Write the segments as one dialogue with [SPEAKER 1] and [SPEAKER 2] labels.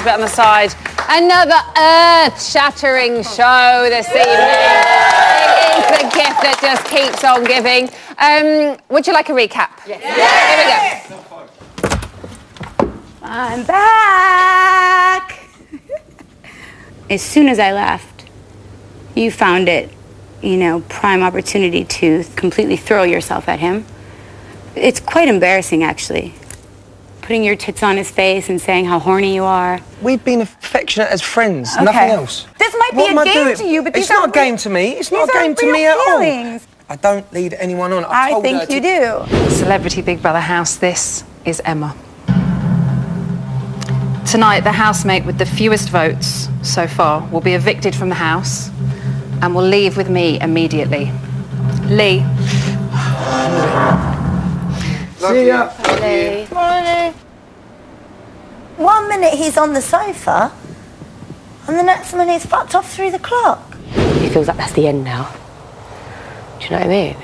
[SPEAKER 1] bit on the side. Another earth-shattering show this evening. It is the gift that just keeps on giving. Would you like a recap? Yes. Here we go.
[SPEAKER 2] I'm back. As soon as I left, you found it, you know, prime opportunity to completely throw yourself at him. It's quite embarrassing, actually. Putting your tits on his face and saying how horny you are.
[SPEAKER 3] We've been affectionate as friends, nothing else.
[SPEAKER 2] This might be a game to you, but
[SPEAKER 3] it's not a game to me. It's not a game to me at all. I don't lead anyone on.
[SPEAKER 2] I think you do.
[SPEAKER 4] Celebrity Big Brother house, this is Emma. Tonight, the housemate with the fewest votes so far will be evicted from the house and will leave with me immediately. Lee.
[SPEAKER 3] See ya.
[SPEAKER 2] Lee.
[SPEAKER 5] Morning. 1 minute he's on the sofa, and the next minute he's fucked off through the clock.
[SPEAKER 6] He feels like that's the end now. Do you know what I mean?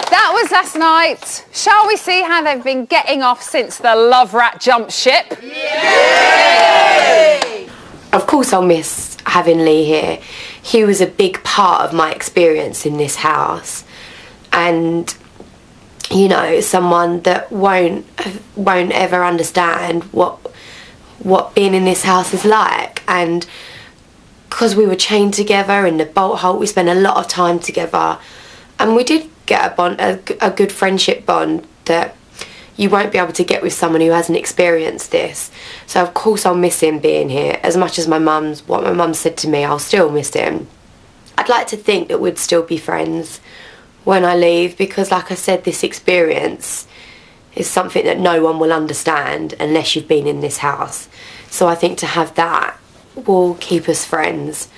[SPEAKER 1] That was last night. Shall we see how they've been getting off since the Love Rat jumped ship?
[SPEAKER 6] Yay! Of course I'll miss having Lee here. He was a big part of my experience in this house. And, you know, someone that won't ever understand what being in this house is like. And because we were chained together in the bolt hole, we spent a lot of time together. And we did get a good friendship bond that you won't be able to get with someone who hasn't experienced this. So of course I'll miss him being here. As much as what my mum said to me, I'll still miss him. I'd like to think that we'd still be friends when I leave, because like I said, this experience is something that no one will understand unless you've been in this house. So I think to have that will keep us friends.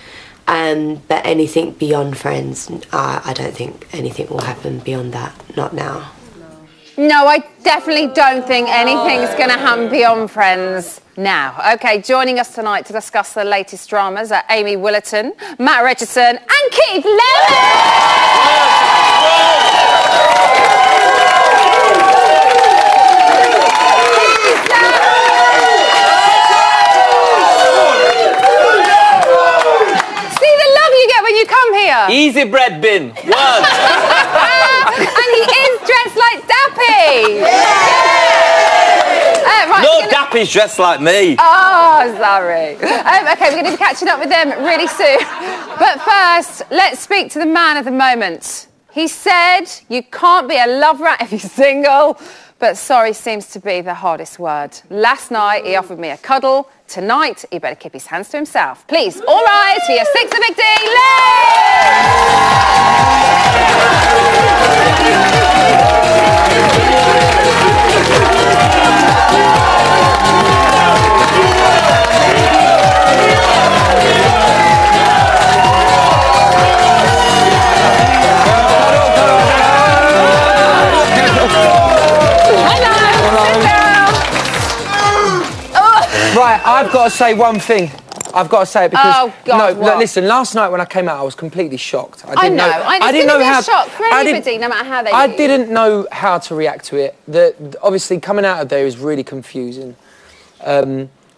[SPEAKER 6] But anything beyond friends, I don't think anything will happen beyond that. Not now.
[SPEAKER 1] No, I definitely don't think anything's going to happen beyond friends now. OK, joining us tonight to discuss the latest dramas are Amy Willerton, Matt Richardson and Keith Lemon! You come here.
[SPEAKER 7] Easy bread bin. One.
[SPEAKER 1] And he is dressed like Dappy. Right,
[SPEAKER 7] no, Dappy's dressed like me.
[SPEAKER 1] Oh, sorry. OK, we're going to be catching up with them really soon. But first, let's speak to the man of the moment. He said you can't be a love rat if you're single, but sorry seems to be the hardest word. Last night, he offered me a cuddle. Tonight, he better keep his hands to himself. Please, all rise for your sixth evictee,
[SPEAKER 3] Right, I've got to say one thing. I've got to say it because...
[SPEAKER 1] Oh, God,
[SPEAKER 3] no, listen, last night when I came out, I was completely shocked.
[SPEAKER 1] I didn't know how... shock for anybody, no matter how they
[SPEAKER 3] I didn't know how to react to it. Obviously, coming out of there is really confusing.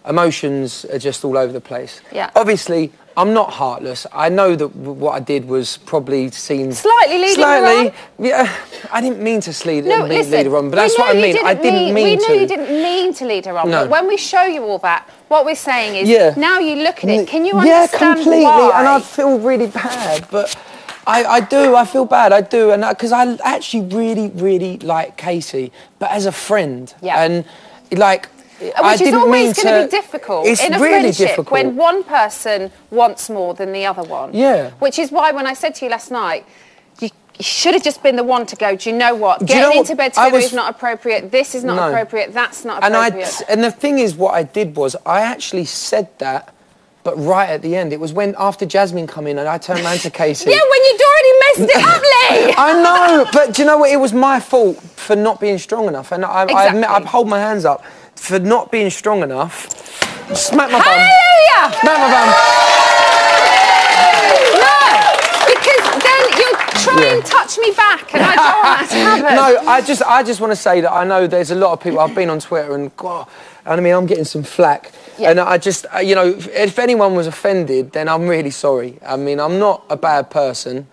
[SPEAKER 3] Emotions are just all over the place.
[SPEAKER 1] Yeah.
[SPEAKER 3] Obviously, I'm not heartless. I know that what I did was probably seen...
[SPEAKER 1] Slightly leading her on?
[SPEAKER 3] Yeah, I didn't mean to lead her on, but that's
[SPEAKER 1] what
[SPEAKER 3] I mean. I didn't mean to.
[SPEAKER 1] We know you didn't mean to lead her on,
[SPEAKER 3] no.
[SPEAKER 1] But when we show you all that, what we're saying is, now you look at it, can you
[SPEAKER 3] understand
[SPEAKER 1] why?
[SPEAKER 3] Yeah, completely, and I feel really bad, but... I do, I feel bad, I do, and because I actually really, really like Casey, but as a friend, and like...
[SPEAKER 1] Which is always going to be difficult
[SPEAKER 3] in a
[SPEAKER 1] really friendship
[SPEAKER 3] difficult.
[SPEAKER 1] When one person wants more than the other one.
[SPEAKER 3] Yeah.
[SPEAKER 1] Which is why when I said to you last night, you should have just been the one to go, do you know what? Getting into bed together is not appropriate, this is not appropriate, that's not appropriate.
[SPEAKER 3] And the thing is, what I did was, I actually said that, but right at the end. It was when, after Jasmine come in, and I turned around to Casey.
[SPEAKER 1] Yeah, when you'd already messed it up, Lee!
[SPEAKER 3] I know, but do you know what? It was my fault for not being strong enough. And I admit, I hold my hands up. For not being strong enough. Smack my bum.
[SPEAKER 1] Hallelujah!
[SPEAKER 3] Smack my bum.
[SPEAKER 1] No, because then you're try and touch me back, and I don't want that to happen.
[SPEAKER 3] No, I just want to say that I know there's a lot of people. I've been on Twitter and God, and I mean, I'm getting some flack. Yeah. And I just, you know, if anyone was offended, then I'm really sorry. I mean, I'm not a bad person.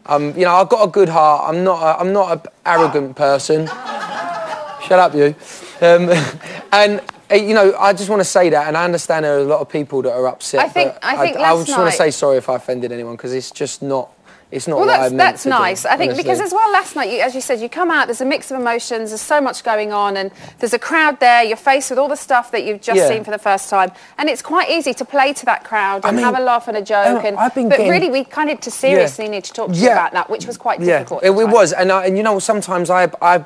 [SPEAKER 3] You know, I've got a good heart. I'm not an arrogant person. Shut up, you. And you know, I just want to say that, and I understand there are a lot of people that are upset. I
[SPEAKER 1] think
[SPEAKER 3] I just want to say sorry if I offended anyone, because it's just not. It's not.
[SPEAKER 1] Well,
[SPEAKER 3] what I meant
[SPEAKER 1] that's
[SPEAKER 3] to
[SPEAKER 1] nice.
[SPEAKER 3] do,
[SPEAKER 1] I think
[SPEAKER 3] honestly.
[SPEAKER 1] because as well last night, as you said, you come out. There's a mix of emotions. There's so much going on, and there's a crowd there. You're faced with all the stuff that you've just seen for the first time, and it's quite easy to play to that crowd and have a laugh and a joke. But really, we kind of seriously need to talk to you about that, which was quite difficult.
[SPEAKER 3] It was, and you know, sometimes I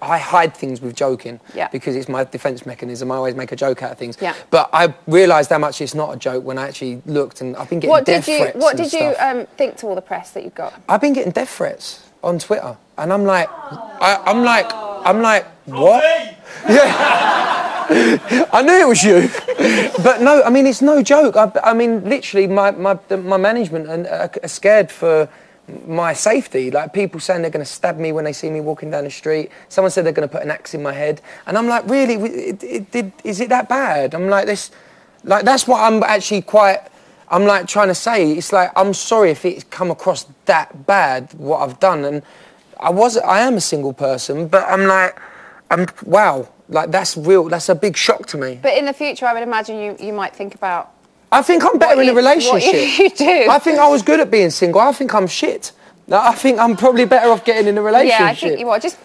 [SPEAKER 3] hide things with joking because it's my defence mechanism. I always make a joke out of things. Yeah. But I realised how much it's not a joke when I actually looked, and I've been getting death threats.
[SPEAKER 1] What did you think to all the press that you got?
[SPEAKER 3] I've been getting death threats on Twitter, and I'm like, I'm like, what? Yeah. I knew it was you, but no. I mean, it's no joke. I mean, literally, my management are scared for my safety. Like, people saying they're going to stab me when they see me walking down the street. Someone said they're going to put an axe in my head, and I'm like, really? Is it that bad? I'm like, this, like, that's what I'm actually quite. I'm like trying to say. It's like, I'm sorry if it's come across that bad what I've done, and I am a single person, but I'm like, wow, like that's real. That's a big shock to me.
[SPEAKER 1] But in the future, I would imagine you might think about.
[SPEAKER 3] I think I'm better in a relationship.
[SPEAKER 1] What you do.
[SPEAKER 3] I think I was good at being single. I think I'm shit. I think I'm probably better off getting in a relationship.
[SPEAKER 1] Yeah, I think you are. Just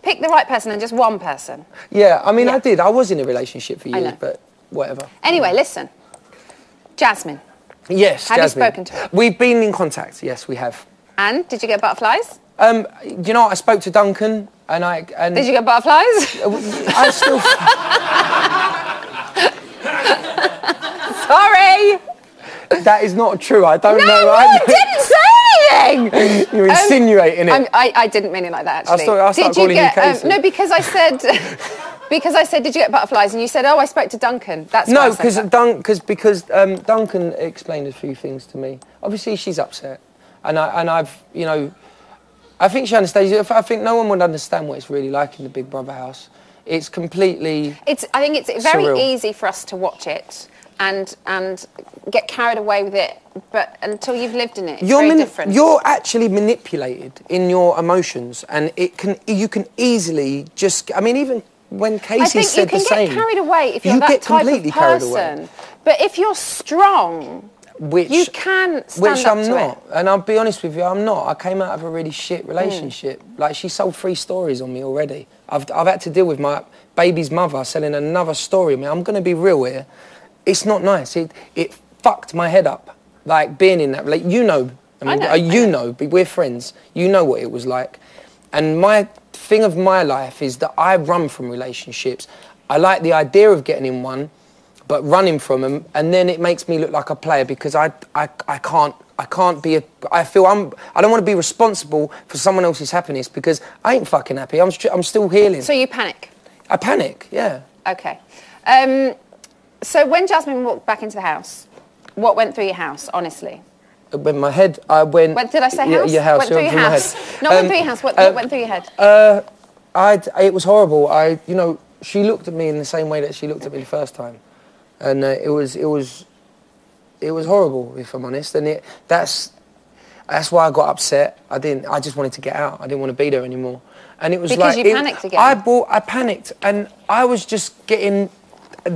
[SPEAKER 1] pick the right person and just one person.
[SPEAKER 3] Yeah, I mean, I did. I was in a relationship for years, but whatever.
[SPEAKER 1] Anyway, listen. Jasmine.
[SPEAKER 3] Yes,
[SPEAKER 1] Have
[SPEAKER 3] Jasmine.
[SPEAKER 1] you spoken to her?
[SPEAKER 3] We've been in contact. Yes, we have.
[SPEAKER 1] And did you get butterflies?
[SPEAKER 3] You know, I spoke to Duncan, and
[SPEAKER 1] Did you get butterflies?
[SPEAKER 3] I still.
[SPEAKER 1] Sorry.
[SPEAKER 3] That is not true. I don't know.
[SPEAKER 1] No, I didn't say anything.
[SPEAKER 3] You're insinuating it.
[SPEAKER 1] I didn't mean it like that, actually.
[SPEAKER 3] I'll start calling you Casey.
[SPEAKER 1] No, because I said, did you get butterflies? And you said, oh, I spoke to Duncan. That's why
[SPEAKER 3] no,
[SPEAKER 1] because
[SPEAKER 3] Duncan explained a few things to me. Obviously, she's upset, and I've, you know, I think she understands. I think no one would understand what it's really like in the Big Brother house. It's completely.
[SPEAKER 1] I think it's very
[SPEAKER 3] surreal.
[SPEAKER 1] easy for us to watch it and get carried away with it, but until you've lived in it, it's very different.
[SPEAKER 3] You're actually manipulated in your emotions, and you can easily just. I mean, even when Casey said the same,
[SPEAKER 1] you can get carried away if you're that type of person. But if you're strong, you can stand up
[SPEAKER 3] I'm
[SPEAKER 1] to
[SPEAKER 3] not.
[SPEAKER 1] it.
[SPEAKER 3] And I'll be honest with you, I'm not. I came out of a really shit relationship. Like, she sold 3 stories on me already. I've had to deal with my baby's mother selling another story on me. I'm going to be real here. It's not nice. It fucked my head up. Like, being in that relationship. You know. I mean, you know. We're friends. You know what it was like. And my thing of my life is that I run from relationships. I like the idea of getting in one, but running from them, and then it makes me look like a player because I can't be I don't want to be responsible for someone else's happiness because I ain't fucking happy. I'm still healing.
[SPEAKER 1] So you panic?
[SPEAKER 3] I panic, yeah.
[SPEAKER 1] Okay. So when Jasmine walked back into the house, what went through your house, honestly?
[SPEAKER 3] When my head, I went...
[SPEAKER 1] Did I say house?
[SPEAKER 3] Your house.
[SPEAKER 1] Went through your house.
[SPEAKER 3] Head.
[SPEAKER 1] No, went through your house. What went through your head?
[SPEAKER 3] It was horrible. You know, she looked at me in the same way that she looked at me the first time. And it was horrible, if I'm honest. And that's why I got upset. I just wanted to get out. I didn't want to be there anymore. And it was
[SPEAKER 1] because you panicked again.
[SPEAKER 3] I panicked, and I was just getting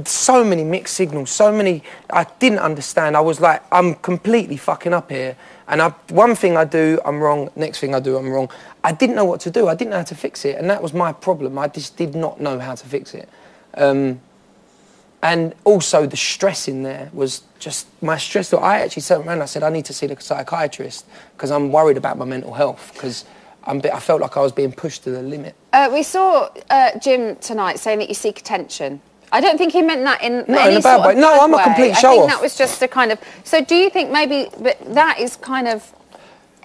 [SPEAKER 3] so many mixed signals. I didn't understand. I was like, I'm completely fucking up here. And one thing I do, I'm wrong. Next thing I do, I'm wrong. I didn't know what to do. I didn't know how to fix it, and that was my problem. I just did not know how to fix it. And also the stress in there was just my stress. I actually turned around and I said, I need to see the psychiatrist because I'm worried about my mental health because I felt like I was being pushed to the limit.
[SPEAKER 1] We saw Jim tonight saying that you seek attention. I don't think he meant that in any
[SPEAKER 3] a bad
[SPEAKER 1] sort of
[SPEAKER 3] way. No, I'm a complete show-off.
[SPEAKER 1] I think that was just a kind of... So do you think maybe... But that is kind of...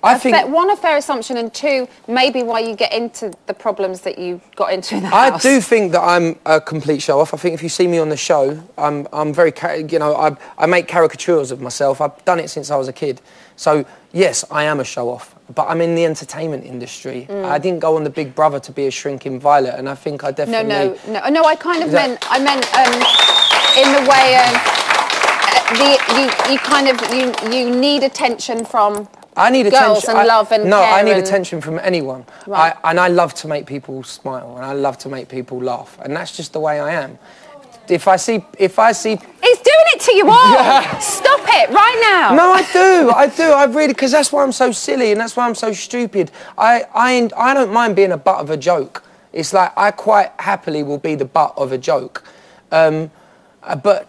[SPEAKER 1] one, a fair assumption, and 2, maybe why you get into the problems that you got into in the house.
[SPEAKER 3] I do think that I'm a complete show-off. I think if you see me on the show, I'm very... You know, I make caricatures of myself. I've done it since I was a kid. So, yes, I am a show-off. but I'm in the entertainment industry. I didn't go on the Big Brother to be a shrinking violet, and I think I definitely...
[SPEAKER 1] No, I kind of meant in the way of you need attention from
[SPEAKER 3] I need
[SPEAKER 1] girls
[SPEAKER 3] attention.
[SPEAKER 1] and love and
[SPEAKER 3] no,
[SPEAKER 1] care
[SPEAKER 3] I need
[SPEAKER 1] and...
[SPEAKER 3] attention from anyone.
[SPEAKER 1] Right.
[SPEAKER 3] And I love to make people smile, and I love to make people laugh, and that's just the way I am. If I see...
[SPEAKER 1] He's doing it to you all. Stop it right now.
[SPEAKER 3] No, I do. I really, because that's why I'm so silly and that's why I'm so stupid. I don't mind being a butt of a joke. It's like I quite happily will be the butt of a joke. But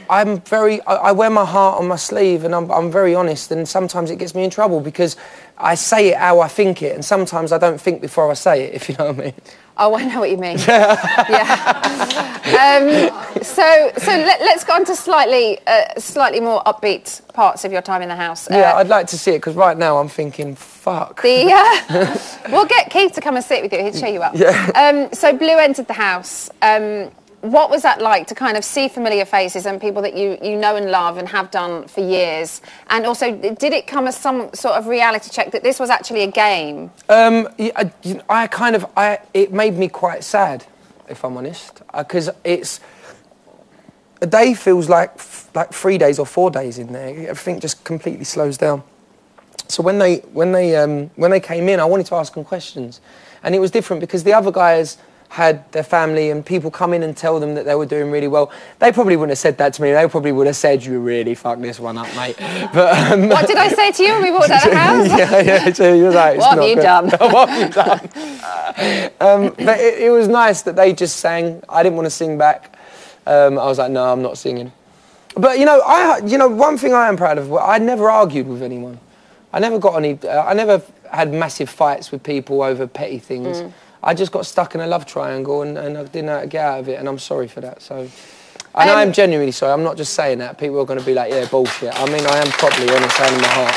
[SPEAKER 3] I wear my heart on my sleeve, and I'm very honest, and sometimes it gets me in trouble because I say it how I think it, and sometimes I don't think before I say it, if you know what I mean.
[SPEAKER 1] Oh, I know what you mean. So let's go on to slightly more upbeat parts of your time in the house.
[SPEAKER 3] Yeah, I'd like to see it, because right now I'm thinking, fuck.
[SPEAKER 1] We'll get Keith to come and sit with you. He'll show you up.
[SPEAKER 3] Yeah.
[SPEAKER 1] So Blue entered the house. What was that like to kind of see familiar faces and people that you know and love and have done for years? And also, did it come as some sort of reality check that this was actually a game?
[SPEAKER 3] It made me quite sad, if I'm honest, because a day feels like 3 days or 4 days in there. Everything just completely slows down. So when they came in, I wanted to ask them questions, and it was different because the other guys had their family and people come in and tell them that they were doing really well. They probably wouldn't have said that to me. They probably would have said, "You really fucked this one up, mate." But
[SPEAKER 1] what did I say to you when we walked out of the house?
[SPEAKER 3] yeah. So you were like,
[SPEAKER 1] "What have you done?"
[SPEAKER 3] What have you done? But it was nice that they just sang. I didn't want to sing back. I was like, "No, I'm not singing." But one thing I am proud of. I never argued with anyone. I never got any. I never had massive fights with people over petty things. I just got stuck in a love triangle and I didn't know how to get out of it, and I'm sorry for that. So, and I am genuinely sorry. I'm not just saying that. People are going to be like, yeah, bullshit. I mean, I am properly honest out of my heart.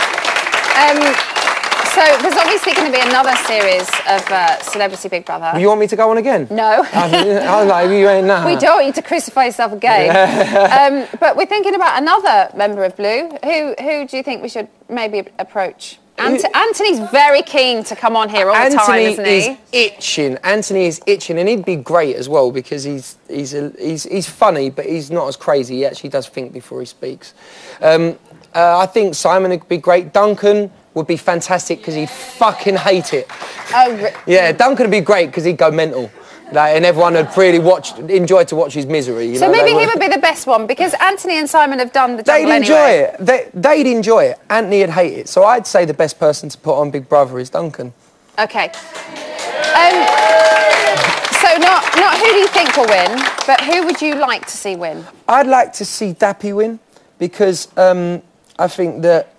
[SPEAKER 1] So there's obviously going to be another series of Celebrity Big Brother.
[SPEAKER 3] You want me to go on again?
[SPEAKER 1] No.
[SPEAKER 3] I was like, you ain't now.
[SPEAKER 1] We don't want you to crucify yourself again. Yeah. But we're thinking about another member of Blue. Who do you think we should maybe approach? Anthony's very keen to come on here all the time, isn't he?
[SPEAKER 3] Anthony is itching, and he'd be great as well because he's funny, but he's not as crazy. He actually does think before he speaks. I think Simon would be great. Duncan would be fantastic because he'd fucking hate it. Yeah, Duncan would be great because he'd go mental. And everyone would really enjoy to watch his misery.
[SPEAKER 1] So maybe he would be the best one, because Anthony and Simon have done the jungle
[SPEAKER 3] anyway. They'd enjoy it. Anthony would hate it. So I'd say the best person to put on Big Brother is Duncan.
[SPEAKER 1] Okay. So not who do you think will win, but who would you like to see win?
[SPEAKER 3] I'd like to see Dappy win, because I think that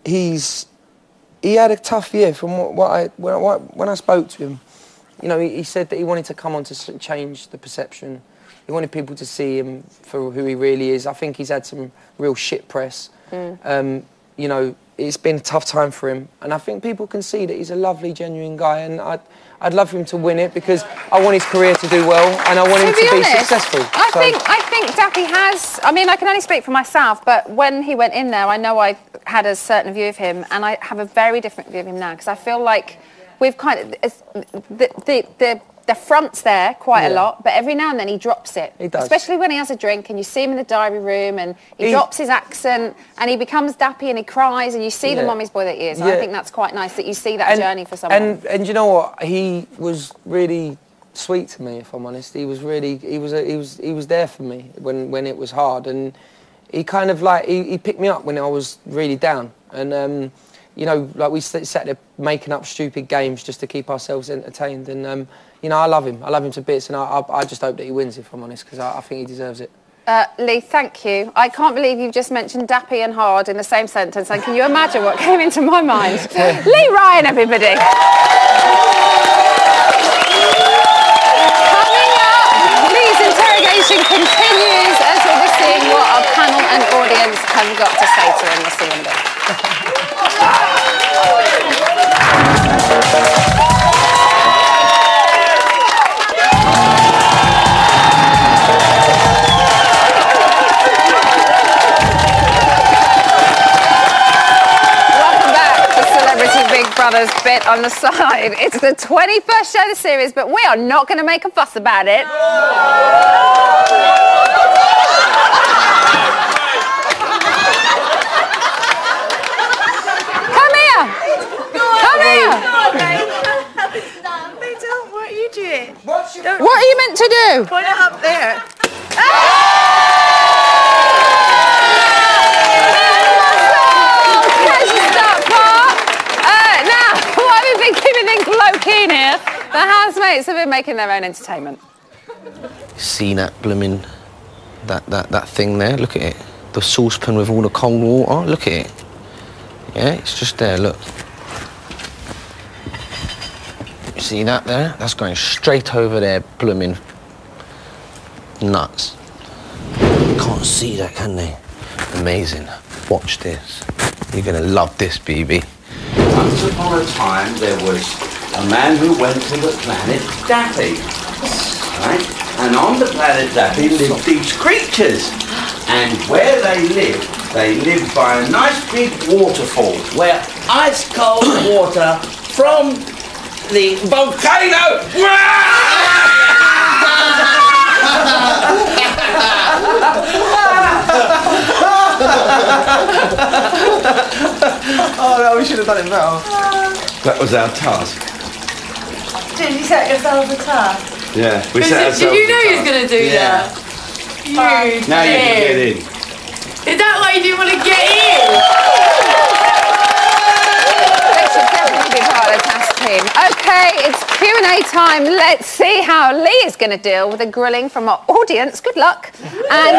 [SPEAKER 3] he had a tough year from when I spoke to him. You know, he said that he wanted to come on to change the perception. He wanted people to see him for who he really is. I think he's had some real shit press. You know, it's been a tough time for him. And I think people can see that he's a lovely, genuine guy. And I'd love for him to win it because I want his career to do well and I want him to be successful.
[SPEAKER 1] I think Dappy has... I mean, I can only speak for myself, but when he went in there, I know I had a certain view of him, and I have a very different view of him now, because I feel like we've kind of... The front's there quite a lot, but every now and then he drops it.
[SPEAKER 3] He does.
[SPEAKER 1] Especially when he has a drink and you see him in the diary room and he drops his accent and he becomes Dappy and he cries and you see the mommy's boy that he is. I think that's quite nice that you see that journey for someone.
[SPEAKER 3] And you know what? He was really sweet to me, if I'm honest. He was there for me when it was hard, and he kind of like he picked me up when I was really down. And you know, like we sat there making up stupid games just to keep ourselves entertained. And you know, I love him to bits, and I just hope that he wins, if I'm honest, because I think he deserves it.
[SPEAKER 1] Lee, thank you. I can't believe you've just mentioned Dappy and hard in the same sentence, and can you imagine what came into my mind? Lee Ryan, everybody. Coming up, Lee's interrogation continues as we'll be seeing what our panel and audience have got to say to him. We'll see you in a bit. Welcome back to Celebrity Big Brothers bit on the side. It's the 21st show of the series, but we are not going to make a fuss about it. Come here. Come here.
[SPEAKER 5] They don't want you to do it.
[SPEAKER 1] What are you meant to do?
[SPEAKER 5] Point it up there.
[SPEAKER 1] Keeping things low-key in here. The housemates have been making their own entertainment.
[SPEAKER 3] See that blooming, that thing there? Look at it. The saucepan with all the cold water. Look at it. Yeah, it's just there. Look. You see that there? That's going straight over there, blooming nuts. You can't see that, can they? Amazing. Watch this. You're gonna love this, BB.
[SPEAKER 8] Once upon a time, there was a man who went to the planet Dappy, right? And on the planet Dappy lived these creatures. And where they lived by a nice big waterfall where ice cold water from the volcano.
[SPEAKER 3] Oh no, we should have done it better.
[SPEAKER 8] That was our task.
[SPEAKER 5] Did you set yourself a task?
[SPEAKER 8] Yeah, we set ourselves.
[SPEAKER 6] Did you know he was going to do that?
[SPEAKER 8] Now you can get in.
[SPEAKER 6] Is that why you didn't want to get in?
[SPEAKER 1] They should definitely be part of the task team. OK, it's Q&A time. Let's see how Lee is going to deal with the grilling from our audience. Good luck. And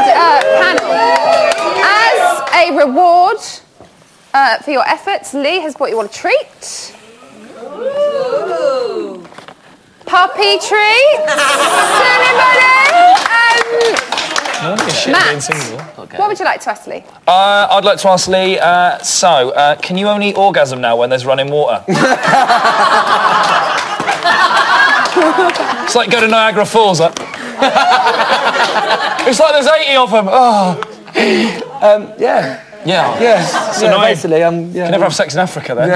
[SPEAKER 1] panel. As a reward for your efforts, Lee has brought you all a treat. Puppy treat. Matt, what would you like to ask Lee?
[SPEAKER 9] I'd like to ask Lee, can you only orgasm now when there's running water? It's like go to Niagara Falls. It's like there's 80 of them. Oh.
[SPEAKER 3] Yeah.
[SPEAKER 9] Yeah. It's annoying.
[SPEAKER 3] Basically,
[SPEAKER 9] You can never have sex in Africa then.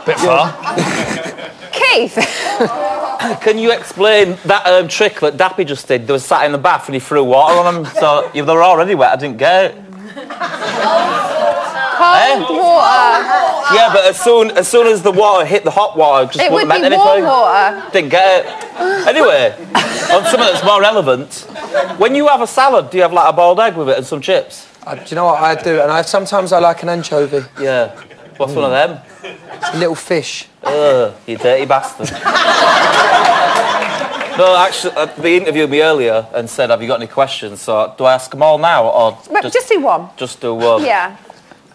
[SPEAKER 9] Bit far.
[SPEAKER 1] Keith.
[SPEAKER 7] Can you explain that trick that Dappy just did? They were sat in the bath and he threw water on them, so they were already wet. I didn't get it.
[SPEAKER 1] Cold water.
[SPEAKER 7] Yeah, but as soon as the water hit the hot water, just
[SPEAKER 1] It
[SPEAKER 7] wouldn't
[SPEAKER 1] would be
[SPEAKER 7] meant anything.
[SPEAKER 1] warm water.
[SPEAKER 7] Didn't get it. Anyway, on something that's more relevant, when you have a salad, do you have like a boiled egg with it and some chips?
[SPEAKER 3] Do you know what I do? And sometimes I like an anchovy.
[SPEAKER 7] Yeah. What's one of them?
[SPEAKER 3] It's a little fish.
[SPEAKER 7] Ugh, you dirty bastard. No, actually, they interviewed me earlier and said, have you got any questions? So, do I ask them all now, or
[SPEAKER 1] just do one?
[SPEAKER 7] Just do one.
[SPEAKER 1] Yeah.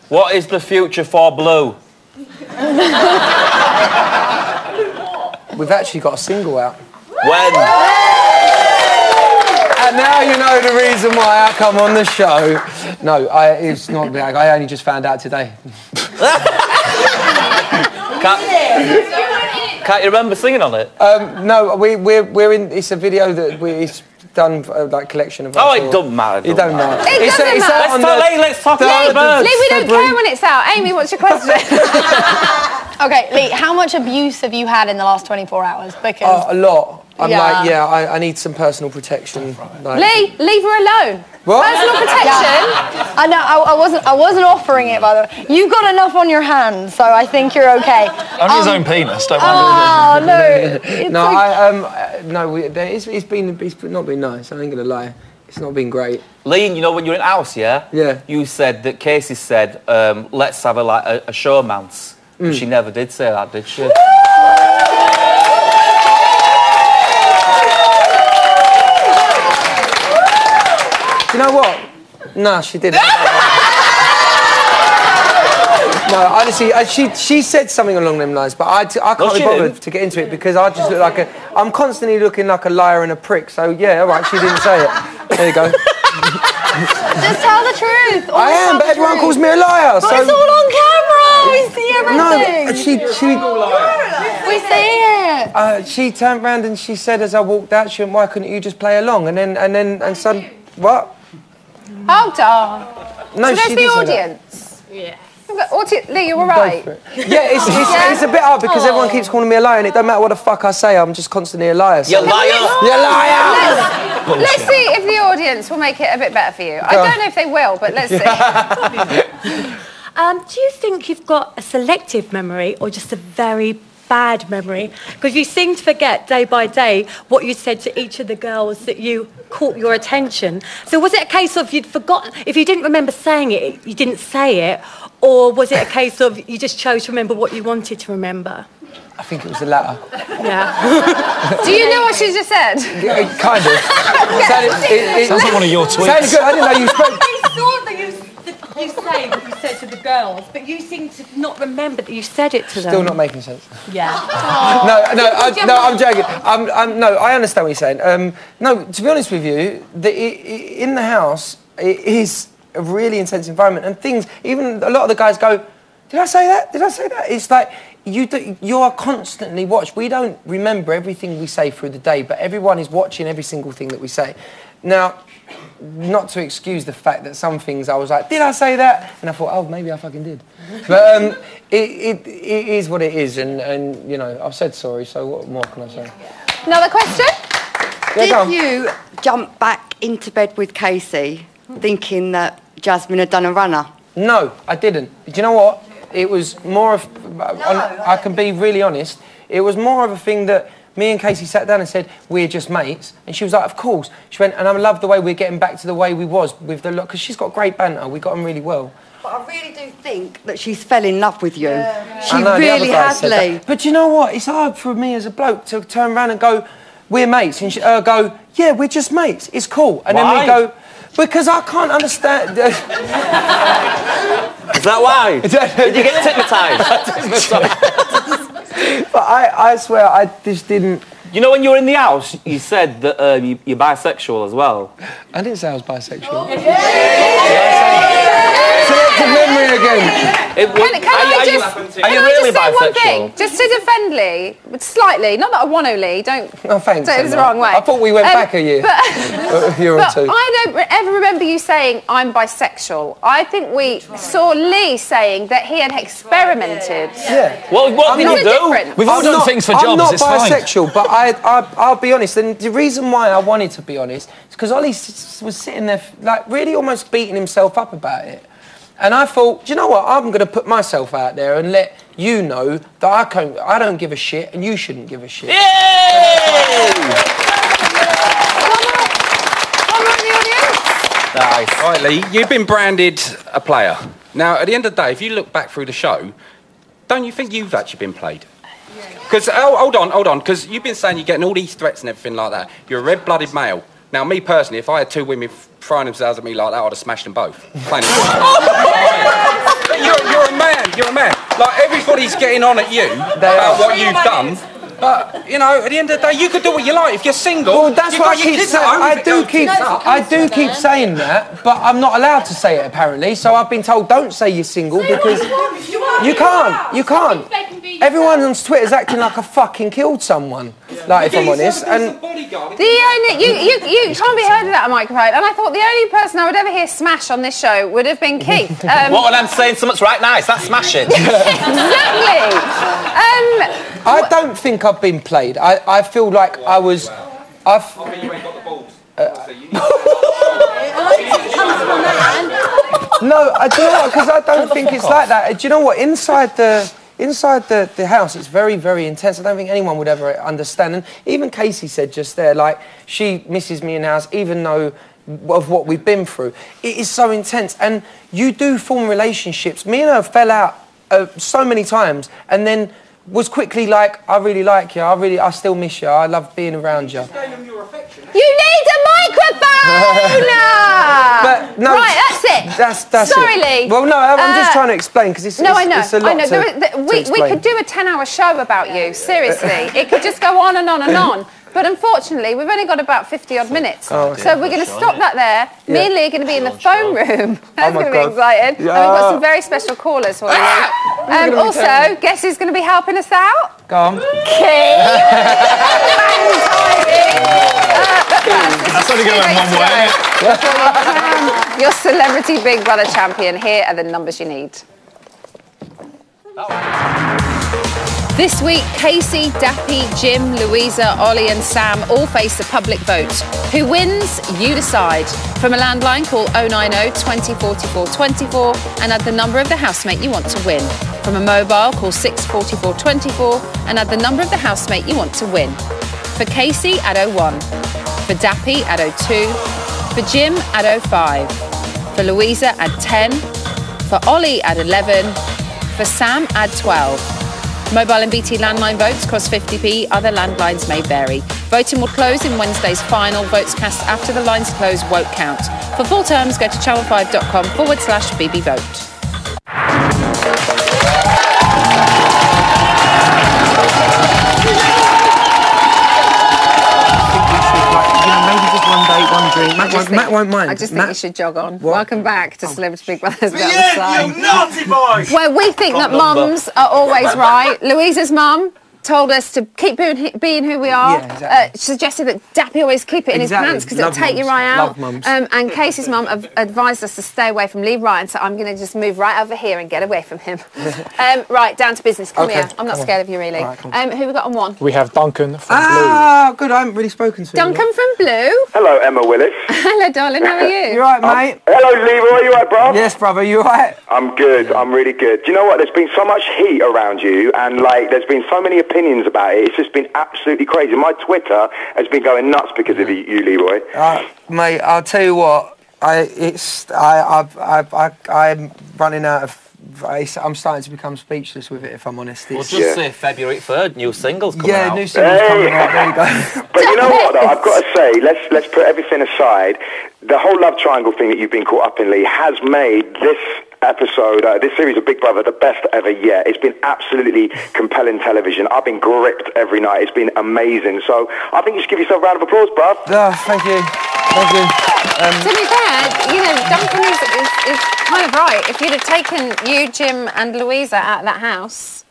[SPEAKER 7] What is the future for Blue?
[SPEAKER 3] We've actually got a single out.
[SPEAKER 7] When?
[SPEAKER 3] And now you know the reason why I come on the show. No, it's not bad. I only just found out today.
[SPEAKER 7] Can't you remember singing on it?
[SPEAKER 3] No, we're in. It's a video that it's done like collection of.
[SPEAKER 7] Oh, it doesn't matter.
[SPEAKER 3] It don't matter.
[SPEAKER 1] It doesn't matter.
[SPEAKER 7] Let's talk about the birds.
[SPEAKER 1] Lee, we don't care when it's out. Amy, what's your question?
[SPEAKER 2] Okay, Lee, how much abuse have you had in the last 24 hours? Because
[SPEAKER 3] a lot. I'm
[SPEAKER 2] Yeah.
[SPEAKER 3] I need some personal protection. Like,
[SPEAKER 1] Lee, leave her alone.
[SPEAKER 3] What?
[SPEAKER 1] Personal protection.
[SPEAKER 2] I know I wasn't offering it, by the way. You've got enough on your hands, so I think you're okay.
[SPEAKER 9] Only his own penis, don't worry.
[SPEAKER 2] Oh no!
[SPEAKER 3] No, it's not been nice. I ain't gonna lie. It's not been great.
[SPEAKER 7] Lee, you know when you're in house, yeah?
[SPEAKER 3] Yeah.
[SPEAKER 7] You said that Casey said, let's have a showmance. But she never did say that, did she?
[SPEAKER 3] You know what? No, she didn't. No, honestly, she said something along them lines, but I can't be bothered to get into it because I just look like I'm constantly looking like a liar and a prick. So yeah, all right, she didn't say it. There you go.
[SPEAKER 2] Just tell the truth.
[SPEAKER 3] I am, but everyone calls me a liar.
[SPEAKER 2] But
[SPEAKER 3] so
[SPEAKER 2] it's all on camera. We see everything.
[SPEAKER 3] no,
[SPEAKER 2] We see it.
[SPEAKER 3] she turned round and she said as I walked out, why couldn't you just play along? And suddenly, what?
[SPEAKER 1] Hold on.
[SPEAKER 3] No,
[SPEAKER 1] so there's
[SPEAKER 3] she
[SPEAKER 1] the
[SPEAKER 3] did say that.
[SPEAKER 1] audience.
[SPEAKER 2] Yeah.
[SPEAKER 1] Lee, you all right?
[SPEAKER 3] Yeah, it's a bit hard because everyone keeps calling me a liar and it don't matter what the fuck I say, I'm just constantly a liar. So.
[SPEAKER 7] You liar!
[SPEAKER 3] You liar!
[SPEAKER 1] Let's see if the audience will make it a bit better for you. I don't know if they will, but let's see.
[SPEAKER 10] Do you think you've got a selective memory or just a very bad memory? Because you seem to forget day by day what you said to each of the girls that you caught your attention. So was it a case of you'd forgotten, if you didn't remember saying it, you didn't say it, or was it a case of you just chose to remember what you wanted to remember?
[SPEAKER 3] I think it was the latter.
[SPEAKER 10] Yeah.
[SPEAKER 1] Do you know what she just said?
[SPEAKER 3] Yeah, kind of.
[SPEAKER 9] Sounds like one of your tweets.
[SPEAKER 3] Sounded good. I didn't know you spoke.
[SPEAKER 10] I thought that you say what you said to the girls, but you seem to not remember that you said it to them.
[SPEAKER 3] Still not making sense.
[SPEAKER 10] Yeah.
[SPEAKER 3] I'm joking. No, I understand what you're saying. No, to be honest with you, in the house, it is a really intense environment, and things. Even a lot of the guys go, "Did I say that? Did I say that?" It's like you are constantly watched. We don't remember everything we say through the day, but everyone is watching every single thing that we say. Now, not to excuse the fact that some things I was like, did I say that? And I thought, oh, maybe I fucking did. But it is what it is, and you know, I've said sorry, so what more can I say?
[SPEAKER 1] Another question?
[SPEAKER 3] Yeah,
[SPEAKER 11] Did you jump back into bed with Casey thinking that Jasmine had done a runner?
[SPEAKER 3] No, I didn't. Do you know what? It was more of, I can be really honest, it was more of a thing that me and Casey sat down and said, we're just mates. And she was like, of course. She went, and I love the way we're getting back to the way we was with the lot, because she's got great banter. We got on really well.
[SPEAKER 11] But I really do think that she's fell in love with you. Yeah. She
[SPEAKER 3] know,
[SPEAKER 11] really has, Lee.
[SPEAKER 3] But you know what? It's hard for me as a bloke to turn around and go, we're mates. And she, go, yeah, we're just mates. It's cool. And
[SPEAKER 7] Why?
[SPEAKER 3] then we go, because I can't understand.
[SPEAKER 7] Is that why? Did you get hypnotised?
[SPEAKER 3] But I swear, I just didn't...
[SPEAKER 7] You know, when you were in the house, you said that you're bisexual as well.
[SPEAKER 3] I didn't say I was bisexual. Selective memory again.
[SPEAKER 1] Can I just say one thing? Just to defend Lee, slightly, not that I want to, Lee, don't
[SPEAKER 3] thanks,
[SPEAKER 1] say it the wrong way.
[SPEAKER 3] I thought we went back a year. A year or two.
[SPEAKER 1] I don't ever remember you saying, I'm bisexual. I think we saw Lee saying that he had experimented.
[SPEAKER 3] Yeah.
[SPEAKER 7] Well, what did you do?
[SPEAKER 9] We've all done things for jobs,
[SPEAKER 3] I'm not
[SPEAKER 9] it's fine.
[SPEAKER 3] bisexual, but I'll be honest, and the reason why I wanted to be honest is because Ollie was sitting there, like, really almost beating himself up about it. And I thought, do you know what? I'm going to put myself out there and let you know that I don't give a shit and you shouldn't give a shit.
[SPEAKER 7] Yay!
[SPEAKER 1] One more in the audience.
[SPEAKER 12] Nice. Right, Lee, you've been branded a player. Now, at the end of the day, if you look back through the show, don't you think you've actually been played? Because, hold on, because you've been saying you're getting all these threats and everything like that. You're a red-blooded male. Now, me personally, if I had two women throwing themselves at me like that, I'd have smashed them both. Plain and simple. You're a man. Like, everybody's getting on at you about what you've done. But, you know, at the end of the day, you could do what you like. If you're single,
[SPEAKER 3] well, that's what I keep saying. I do keep saying that, but I'm not allowed to say it, apparently. So I've been told, don't say you're single, because you can't. Everyone on Twitter's acting like I fucking killed someone. Like, if I'm honest. And
[SPEAKER 1] you can't be heard of that on microphone. And I thought the only person I would ever hear smash on this show would have been Keith.
[SPEAKER 7] What when I'm saying something's right nice? That's smashing.
[SPEAKER 1] Exactly.
[SPEAKER 3] I don't think I've been played. I feel like I was...
[SPEAKER 12] I mean, you ain't got the balls.
[SPEAKER 3] No, do you know what? Because I don't think it's like that. Do you know what? Inside the house, it's very, very intense. I don't think anyone would ever understand. And even Casey said just there, like, she misses me in the house, even though of what we've been through. It is so intense. And you do form relationships. Me and her fell out so many times, and then was quickly like, I really like you. I still miss you. I love being around you.
[SPEAKER 1] You need a microphone!
[SPEAKER 3] But no,
[SPEAKER 1] right, that's it.
[SPEAKER 3] That's
[SPEAKER 1] Sorry,
[SPEAKER 3] it.
[SPEAKER 1] Lee.
[SPEAKER 3] Well, no, I'm just trying to explain, because it's a lot
[SPEAKER 1] We could do a 10-hour show about you, seriously. It could just go on and on and on. But unfortunately, we've only got about 50-odd minutes. Oh, okay. So we're going to stop that there. Yeah. Me and Lee are going to be in the phone room. That's going to be exciting. Yeah. And we've got some very special callers for you. Also, guess who's going to be helping us out?
[SPEAKER 3] Go on.
[SPEAKER 1] Keith.
[SPEAKER 9] That's only going one way.
[SPEAKER 1] Your Celebrity Big Brother champion. Here are the numbers you need. This week, Casey, Dappy, Jim, Louisa, Ollie and Sam all face a public vote. Who wins? You decide. From a landline, call 090 20 44 24 and add the number of the housemate you want to win. From a mobile, call 644 24 and add the number of the housemate you want to win. For Casey, add 01. For Dappy, add 02. For Jim, add 05. For Louisa, add 10. For Ollie, add 11. For Sam, add 12. Mobile and BT landline votes cost 50p. Other landlines may vary. Voting will close in Wednesday's final. Votes cast after the lines close won't count. For full terms, go to channel5.com/BBVote.
[SPEAKER 3] Matt won't mind.
[SPEAKER 1] I just think you should jog on.
[SPEAKER 3] What?
[SPEAKER 1] Welcome back to Celebrity Big Brother's Down the
[SPEAKER 13] Yeah,
[SPEAKER 1] Side.
[SPEAKER 13] you naughty boy!
[SPEAKER 1] Where we think that mums are always right. Louisa's mum told us to keep being who we are.
[SPEAKER 3] Yeah, exactly.
[SPEAKER 1] Suggested that Dappy always keep it in his pants because it'll take you right out.
[SPEAKER 3] Love mums.
[SPEAKER 1] And Casey's mum advised us to stay away from Lee Ryan, so I'm going to just move right over here and get away from him. Right, down to business. Come here. I'm not scared of you, really.
[SPEAKER 3] Right,
[SPEAKER 1] who we got on one?
[SPEAKER 14] We have Duncan from
[SPEAKER 3] Ah, good. I haven't really spoken to him.
[SPEAKER 1] Duncan from Blue.
[SPEAKER 15] Hello, Emma Willis.
[SPEAKER 1] Hello, darling. How are you?
[SPEAKER 3] You right, mate?
[SPEAKER 15] Hello, Leroy. You right, bro?
[SPEAKER 3] Yes, brother. You right?
[SPEAKER 15] I'm good. I'm really good. Do you know what? There's been so much heat around you, and there's been so many opinions about it. It's just been absolutely crazy. My Twitter has been going nuts because of you, Leroy.
[SPEAKER 3] Mate, I'll tell you what. I'm running out of. I'm starting to become speechless with it, if I'm honest.
[SPEAKER 7] Well, just say February 3rd, new singles coming out.
[SPEAKER 3] Yeah, new singles coming out. There you go.
[SPEAKER 15] But you know what, though? I've got to say, let's put everything aside. The whole love triangle thing that you've been caught up in, Lee, has made this episode, this series of Big Brother, the best ever yet. It's been absolutely compelling television. I've been gripped every night. It's been amazing. So I think you should give yourself a round of applause, bruv.
[SPEAKER 3] Thank you. Thank you.
[SPEAKER 1] To be fair, Duncan is kind of right. If you'd have taken you, Jim and Louisa out of that house,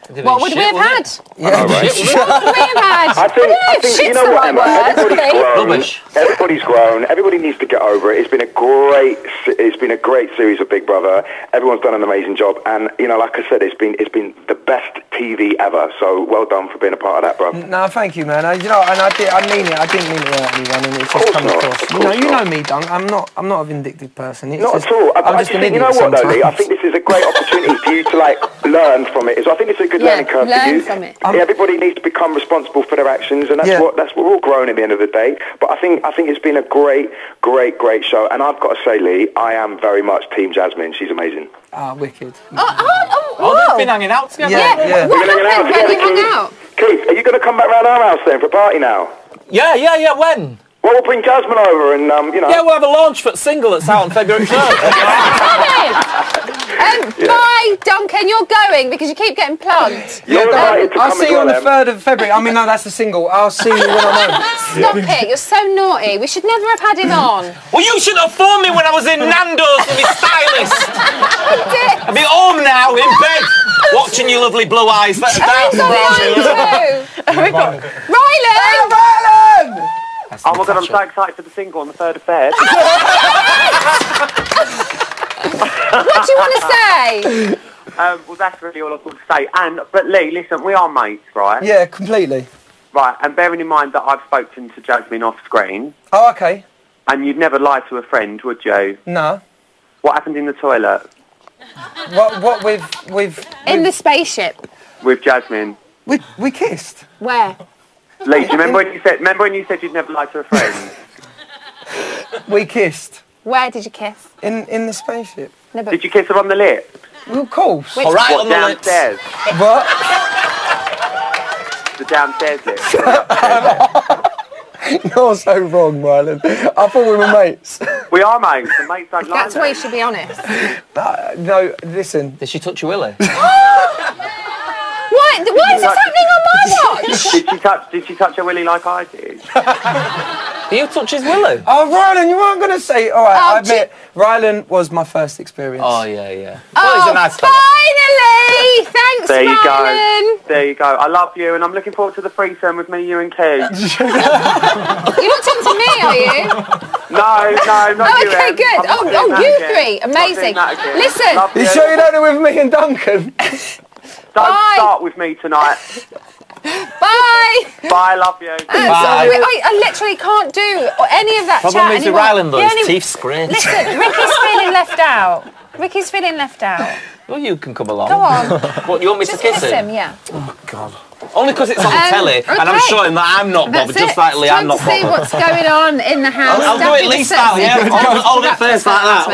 [SPEAKER 1] what would we have had?
[SPEAKER 3] Yeah,
[SPEAKER 1] What would we have had?
[SPEAKER 15] I think you know what, Emma? Everybody's grown. Everybody needs to get over it. It's been a great series of Big Brother. Everyone's done an amazing job, and like I said, it's been the best TV ever. So well done for being a part of that, bro.
[SPEAKER 3] No, thank you, man. I mean it. I didn't mean it to hurt anyone, and it's just come across. You know me, Dunk. I'm not a vindictive person. It's
[SPEAKER 15] not
[SPEAKER 3] just,
[SPEAKER 15] at all.
[SPEAKER 3] I'm just an idiot.
[SPEAKER 15] You know what, though, Lee? I
[SPEAKER 3] sometimes.
[SPEAKER 15] think this is a great opportunity for you to learn from it. So I think it's a good learning curve for you.
[SPEAKER 1] From it.
[SPEAKER 15] Everybody needs to become responsible for their actions, and that's what we're all growing at the end of the day. But I think it's been a great show, and I've got to say, Lee, I am very much Team Jasmine. She's amazing.
[SPEAKER 3] Ah, wicked.
[SPEAKER 7] They've been hanging out together.
[SPEAKER 1] Yeah. What happened when you hung out?
[SPEAKER 15] Keith, are you going to come back round our house then for a party now?
[SPEAKER 7] Yeah. When?
[SPEAKER 15] Well, we'll bring Jasmine over and,
[SPEAKER 7] Yeah, we'll have a launch for single that's out on February 3rd.
[SPEAKER 1] Bye, Duncan. You're going because you keep getting plugged.
[SPEAKER 3] I'll see you on the 3rd of February. I mean, no, that's the single. I'll see you when I'm home.
[SPEAKER 1] Stop it. You're so naughty. We should never have had him on.
[SPEAKER 7] Well, you should have phoned me when I was in Nando's with my stylist. I'll be home now, in bed, watching your lovely blue eyes. We've got
[SPEAKER 1] Rylan!
[SPEAKER 16] Oh my God, I'm so excited for the single on the 3rd of Feb.
[SPEAKER 1] What do you want to say?
[SPEAKER 16] Well, that's really all I've got to say. But Lee, listen, we are mates, right?
[SPEAKER 3] Yeah, completely.
[SPEAKER 16] Right, and bearing in mind that I've spoken to Jasmine off screen.
[SPEAKER 3] Oh, okay.
[SPEAKER 16] And you'd never lie to a friend, would you?
[SPEAKER 3] No.
[SPEAKER 16] What happened in the toilet?
[SPEAKER 3] What with
[SPEAKER 1] in the spaceship.
[SPEAKER 16] With Jasmine.
[SPEAKER 3] We kissed.
[SPEAKER 1] Where?
[SPEAKER 16] Lee, do you remember when you said you'd never lie to a friend?
[SPEAKER 3] We kissed.
[SPEAKER 1] Where did you kiss?
[SPEAKER 3] In the spaceship.
[SPEAKER 1] No, but
[SPEAKER 16] Did you kiss her on the lip?
[SPEAKER 3] Well, of course.
[SPEAKER 1] Which-
[SPEAKER 7] All right,
[SPEAKER 16] What,
[SPEAKER 7] on the
[SPEAKER 16] downstairs?
[SPEAKER 3] What?
[SPEAKER 16] The downstairs lip.
[SPEAKER 3] You're so wrong, Rylan. I thought we were mates.
[SPEAKER 16] We are mates, and mates don't lie.
[SPEAKER 1] That's why you should be honest.
[SPEAKER 3] No, listen.
[SPEAKER 7] Did she touch your willy?
[SPEAKER 1] Why is this happening on my watch?
[SPEAKER 16] Did she touch her willy like I did?
[SPEAKER 7] Do you touch his willy?
[SPEAKER 3] Oh, Rylan, you weren't going to say... All right, I admit, Rylan was my first experience.
[SPEAKER 7] Oh, yeah. Well, he's a nice fella.
[SPEAKER 1] Finally! Hey, thanks,
[SPEAKER 16] There you
[SPEAKER 1] Marlon.
[SPEAKER 16] go. There you go. I love you, and I'm looking forward to the threesome with me, you, and Key.
[SPEAKER 1] You're not talking to me, are you?
[SPEAKER 16] No, not you.
[SPEAKER 1] Okay,
[SPEAKER 16] Em.
[SPEAKER 1] good.
[SPEAKER 16] I'm not doing that
[SPEAKER 1] You
[SPEAKER 16] again.
[SPEAKER 1] three,
[SPEAKER 16] Not doing
[SPEAKER 1] amazing.
[SPEAKER 16] that again.
[SPEAKER 1] Listen.
[SPEAKER 16] Love
[SPEAKER 3] You sure you don't do it with me and Duncan?
[SPEAKER 16] Don't start with me tonight.
[SPEAKER 1] Bye.
[SPEAKER 16] Bye, love you.
[SPEAKER 1] Sorry, I literally can't do any of that
[SPEAKER 7] Problem
[SPEAKER 1] chat
[SPEAKER 7] is
[SPEAKER 1] anymore.
[SPEAKER 7] with Ryland, though,
[SPEAKER 1] The
[SPEAKER 7] his
[SPEAKER 1] only-
[SPEAKER 7] teeth scraped.
[SPEAKER 1] Listen, Ricky's feeling left out. Ricky's feeling left out.
[SPEAKER 7] Well, you can come along.
[SPEAKER 1] Go on.
[SPEAKER 7] What, you want me
[SPEAKER 1] Just
[SPEAKER 7] to kiss him?
[SPEAKER 1] yeah.
[SPEAKER 7] Oh, God. Only because it's on telly, and I'm
[SPEAKER 1] okay.
[SPEAKER 7] showing that I'm not bothered,
[SPEAKER 1] That's
[SPEAKER 7] just
[SPEAKER 1] it.
[SPEAKER 7] like Lee, I'm
[SPEAKER 1] Time
[SPEAKER 7] not
[SPEAKER 1] to see
[SPEAKER 7] bothered.
[SPEAKER 1] what's going on in the house.
[SPEAKER 7] I'll do it Lee style, yeah. Hold it first like that.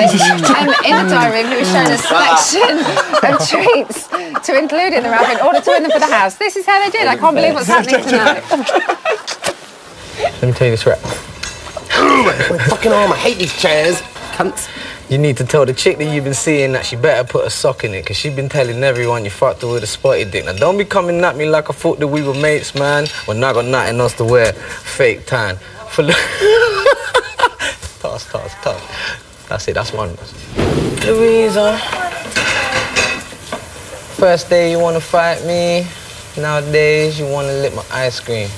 [SPEAKER 1] In the diary room, he was shown a selection of treats to include in the wrap in order to win them for the house. This is how they did. I can't believe what's happening tonight.
[SPEAKER 13] Let me tell you this rap. My fucking arm, I hate these chairs. Cunts. You need to tell the chick that you've been seeing that she better put a sock in it, because she's been telling everyone you fucked her with a spotty dick. Now, don't be coming at me like I thought that we were mates, man, when I got nothing else to wear. Fake tan. Toss. That's it, that's one. Louisa. First day you want to fight me. Nowadays you want to lick my ice cream.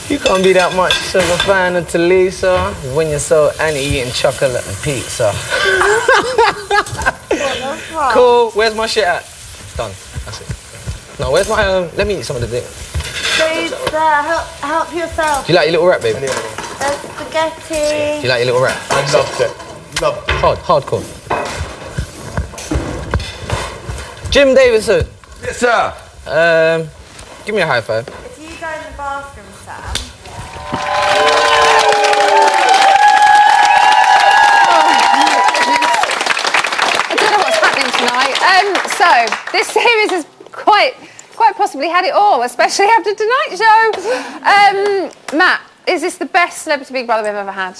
[SPEAKER 13] You can't be that much of a fan of Talisa when you're so anti-eating chocolate and pizza. Cool, where's my shit at? Done, that's it. No, where's my, let me eat some of the dick.
[SPEAKER 5] Pizza, help yourself.
[SPEAKER 13] Do you like your little wrap, baby?
[SPEAKER 5] There's spaghetti.
[SPEAKER 13] Do you like your little wrap?
[SPEAKER 5] I
[SPEAKER 13] loved it. Hardcore. Jim Davidson.
[SPEAKER 3] Yes, sir.
[SPEAKER 13] Give me a high five.
[SPEAKER 5] If you go in the bathroom, Sam.
[SPEAKER 1] I don't know what's happening tonight. So this series has quite possibly had it all, especially after tonight's show. Matt, is this the best Celebrity Big Brother we've ever had?